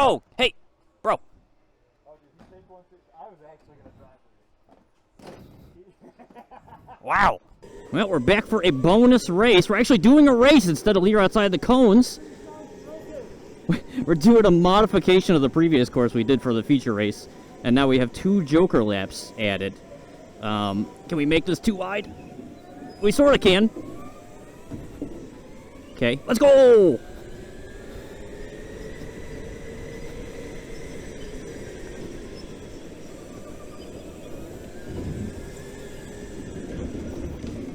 Oh, hey, bro. Oh, did he take one? I was actually going to drive with you. Wow. Well, we're back for a bonus race. We're actually doing a race instead of here outside the cones. We're doing a modification of the previous course we did for the feature race. And now we have 2 Joker laps added. Can we make this too wide? We sort of can. Okay, let's go!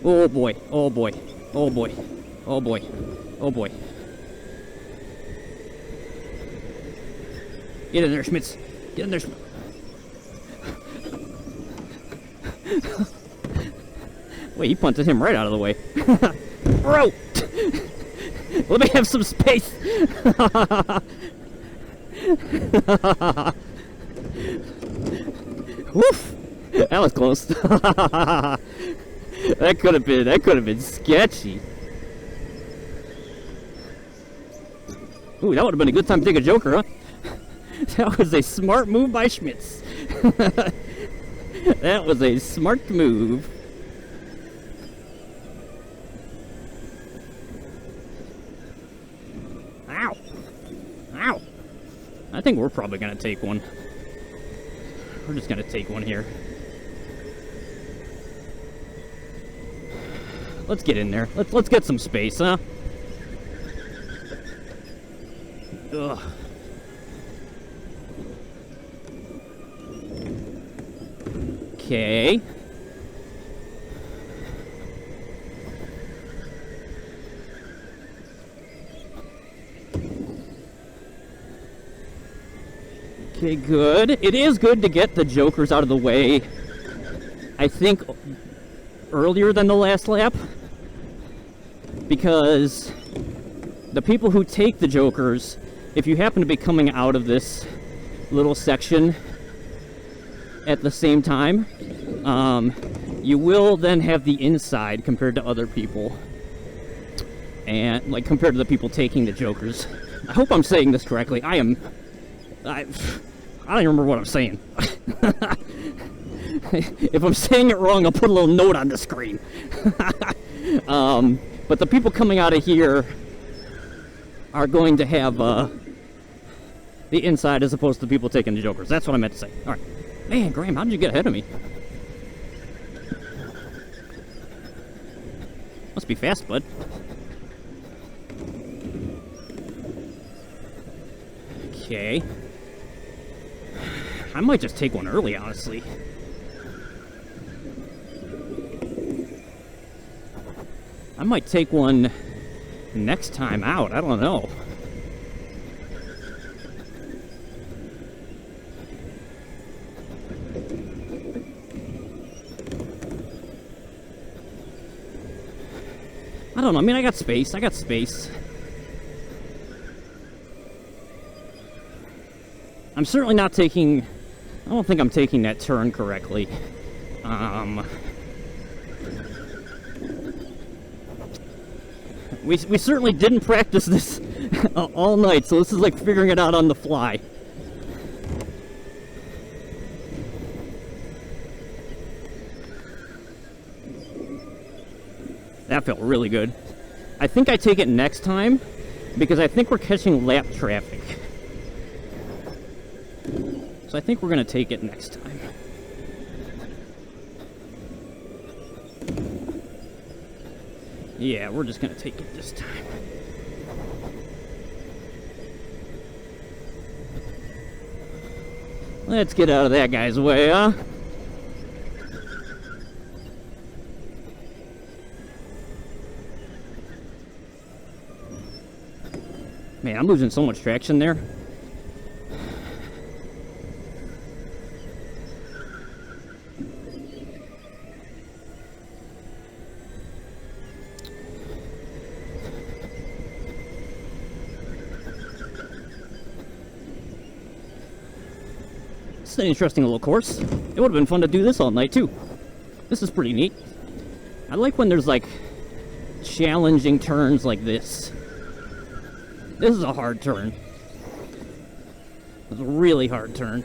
Oh boy, oh boy, oh boy, oh boy, oh boy. Get in there, Schmitz. Get in there, Schmitz. Wait, he punted him right out of the way. Bro! Let me have some space! Woof! That was close. That could have been sketchy. Ooh, that would have been a good time to take a Joker, huh? That was a smart move by Schmitz. That was a smart move. Ow. Ow. I think we're probably going to take one. We're just going to take one here. Let's get in there. Let's get some space, huh? Ugh. Okay. Okay, good. It is good to get the Jokers out of the way. I think earlier than the last lap, because the people who take the Jokers, if you happen to be coming out of this little section at the same time, you will then have the inside compared to other people, and like compared to the people taking the Jokers. I hope I'm saying this correctly. I don't even remember what I'm saying. If I'm saying it wrong, I'll put a little note on the screen. But the people coming out of here are going to have the inside as opposed to the people taking the Jokers. That's what I meant to say. All right. Man, Graham, how did you get ahead of me? Must be fast, bud. Okay. I might just take one early, honestly. I might take one next time out. I don't know. I don't know. I mean, I got space. I got space. I'm certainly not taking... I don't think I'm taking that turn correctly. We certainly didn't practice this all night, so this is like figuring it out on the fly. That felt really good. I think I take it next time, because I think we're catching lap traffic. So I think we're going to take it next time. Yeah, we're just going to take it this time. Let's get out of that guy's way, huh? Man, I'm losing so much traction there. It's an interesting little course. It would have been fun to do this all night, too. This is pretty neat. I like when there's, like, challenging turns like this. This is a hard turn. It was a really hard turn.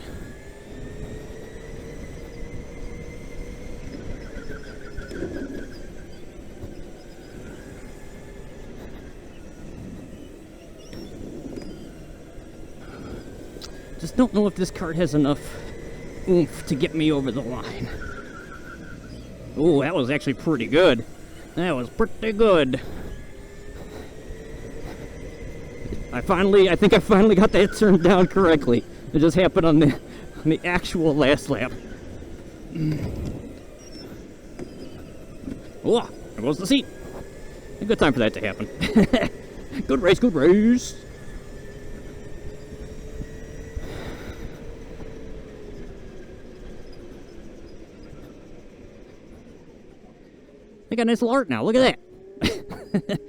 Just don't know if this kart has enough oomph to get me over the line. Oh, that was actually pretty good. That was pretty good. I think I finally got that turned down correctly. It just happened on the actual last lap. Oh, there goes the seat. A good time for that to happen. Good race, good race. I got a nice little art now. Look at that.